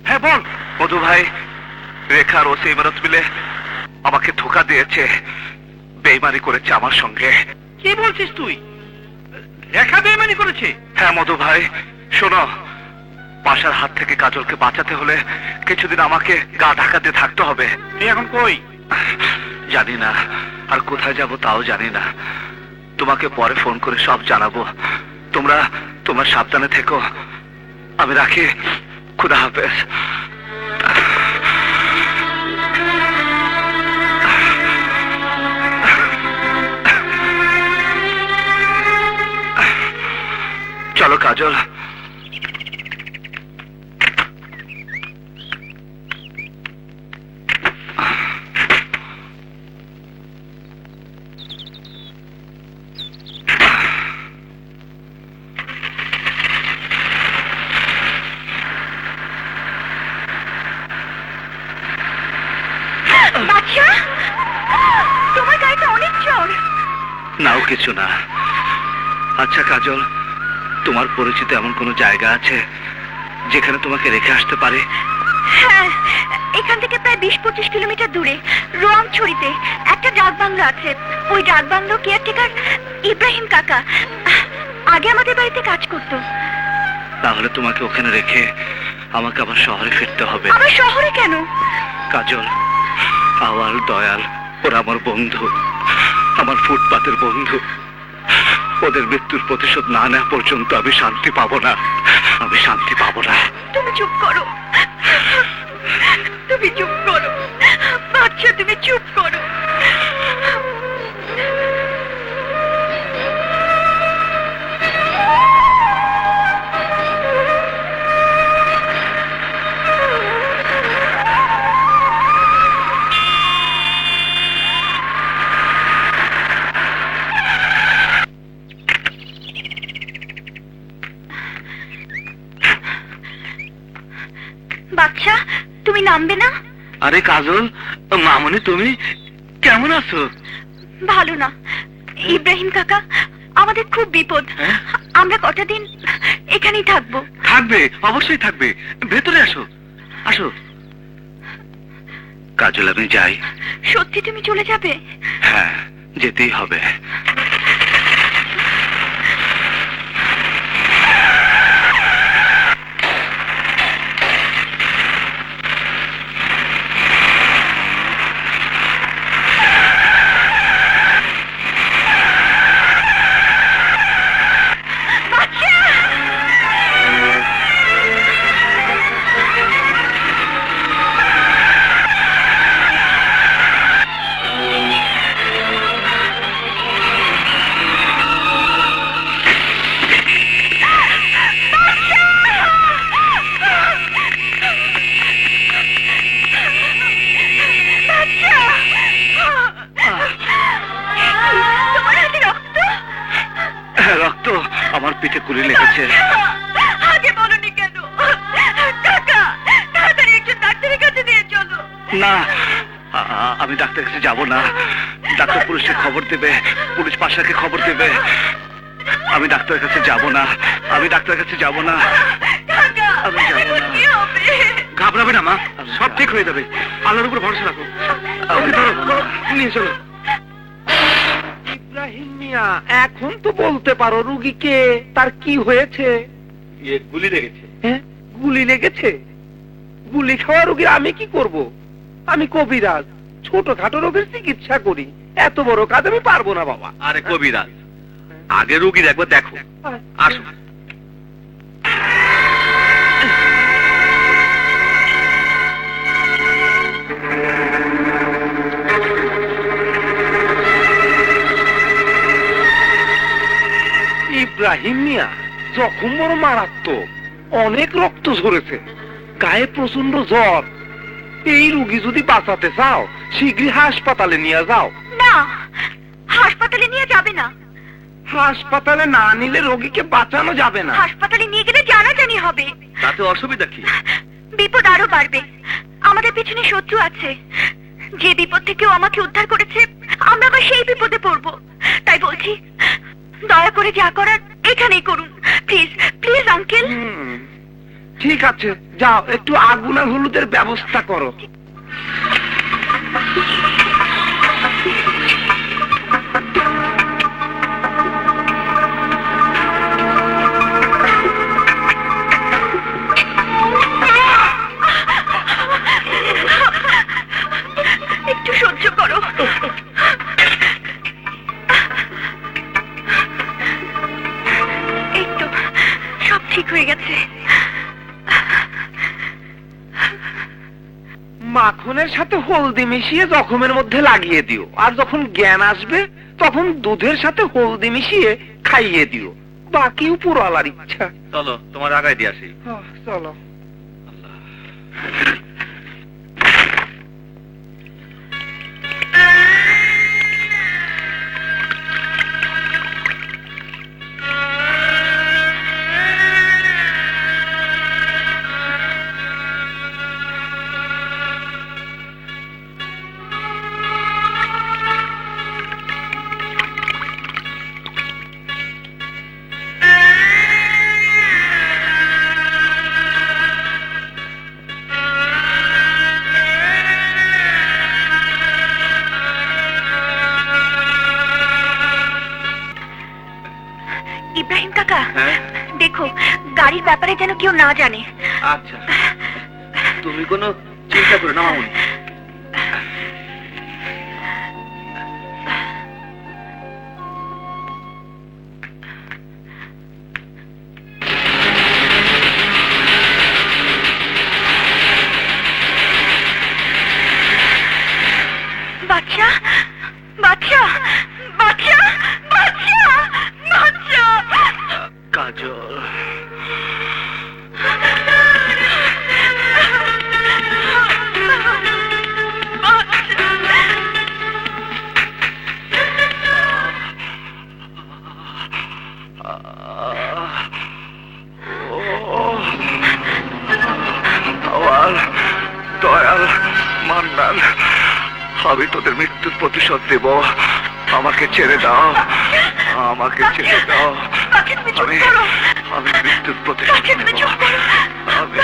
হ্যাঁ বল। মধু ভাই, রেখা আর ওসি ইমারত মিলে আমাকে ধোকা দিয়েছে, বেইমানি করেছে আমার সঙ্গে। কি বলছিস তুই? রেখা বেইমানি করেছে? হ্যাঁ মধু ভাই, শোনো, পাশার হাত থেকে কাজলকে বাঁচাতে হলে কিছুদিন আমাকে গা ঢাকা দিয়ে থাকতে হবে। তুই এখন কই? জানি না, আর কোথায় যাব তাও জানি না। তোমাকে পরে ফোন করে সব জানাবো। তোমরা সাবধানে থেকো। আমি রাখি, খুদা হাফেজ। চলো কাজল। তোমার গাড়িতে অনেক চোর। নাও কিছু না। আচ্ছা কাজল, তোমার পরিচিত এমন কোনো জায়গা আছে যেখানে তোমাকে রেখে আসতে পারে? হ্যাঁ, এখান থেকে প্রায় 20-25 কিলোমিটার দূরে রোয়াংছড়িতে একটা ডাক বাংলো আছে। ওই ডাক বাংলো কেয়ারটেকার ইব্রাহিম কাকা আগে আমাদের বাড়িতে কাজ করতো। তাহলে তোমাকে ওখানে রেখে আমাকে আবার শহরে ফিরতে হবে। আবার শহরে কেন? কাজল, আওয়াল দয়াল ওরা আমার বন্ধু, আমার ফুটপাতের বন্ধু। ওদের মৃত্যুর প্রতিশোধ না নেওয়া পর্যন্ত আমি শান্তি পাবো না, আমি শান্তি পাবো না। তুমি চুপ করো, তুমি চুপ করো বাচ্চা, তুমি চুপ করো। বাচ্চা, তুমি নামবে না? আরে কাজল, মামনি তুমি কেমন আছো? ভালো না ইব্রাহিম কাকা, আমাদের খুব বিপদ। আমরা কটা দিন এখানেই থাকবো। থাকবে, অবশ্যই থাকবে। ভেতরে আসো, আসো। কাজল, আমি যাই। সত্যি তুমি চলে যাবে? হ্যাঁ, যেতেই হবে। রক্ত আমার পিঠে গুলি লেগেছে। আগে বলনি কেন? কাকা, তাড়াতাড়ি একজন ডাক্তারের কাছে নিয়ে চলো। না, আমি ডাক্তারের কাছে যাব না। ডাক্তার পুলিশকে খবর দেবে, পুলিশ পাশাকে খবর দেবে। আমি ডাক্তারের কাছে যাব না, আমি ডাক্তারের কাছে যাব না। আমি যাব না। ঘাবড়াবে না মা, সব ঠিক হয়ে যাবে। আল্লাহর উপর ভরসা রাখো। ওকে ধরো, নিয়ে চলো। ইব্রাহিম মিয়া, এখন তো বলতে পারো রুগীকে, তার কি হয়েছে? গুলি লেগেছে। হ্যাঁ, গুলি লেগেছে? গুলি খাওয়া রুগীর আমি কি করব? আমি কবিরাজ, ছোটখাটো রোগের চিকিৎসা করি। এত বড় কাজ আমি পারবো না বাবা। আরে কবিরাজ, আগে রুগীর একবার দেখো। আসো। ইব্রাহিম মিয়া, জখম বড় মারাত্মক, অনেক রক্ত ঝরেছে, গায়ে প্রচন্ড জ্বর। এই রুগী যদি বাঁচাতে চাও শীঘ্রই হাসপাতালে নিয়ে যাও। না, হাসপাতালে নিয়ে যাবে না। হাসপাতালে না নিলে রোগীকে বাঁচানো যাবে না। হাসপাতালে নিয়ে গেলে জানাজানি হবে। তাতে অসুবিধা কি? বিপদ আরো বাড়বে। আমাদের পেছনে শত্রু আছে। যে বিপদ থেকে ও আমাকে উদ্ধার করেছে, আমরা আবার সেই বিপদে পড়বো। তাই বলছি, দয়া করে যা করার এখানেই করুন। Please please uncle. ঠিক আছে, যাও একটু আগুন আর হলুদের ব্যবস্থা করো। একটু সহ্য করো। এই তো সব ঠিক হয়ে গেছে। মাখনের সাথে হলদি মিশিয়ে জখমের মধ্যে লাগিয়ে দিও, আর যখন জ্ঞান আসবে তখন দুধের সাথে হলদি মিশিয়ে খাইয়ে দিও। বাকি উপরওয়ালার ইচ্ছা। চলো তোমার আগায় দিয়ে আসি। চলো। ইব্রাহিম কাকা, হ্যাঁ? দেখো গাড়ির ব্যাপারে যেন কেউ না জানে। আচ্ছা, তুমি কোনো চিন্তা করো না মামুনি। বাচ্চা বাচ্চা বাচ্চা বাচ্চা বাচ্চা। কাজল, দয়াল মান্নান, আমি তোদের মৃত্যুর প্রতিশোধ দেব। আমাকে ছেড়ে দাও, আমাকে ছেড়ে দাও। আমি মৃত্যুর প্রতিশোধ দেব। আমি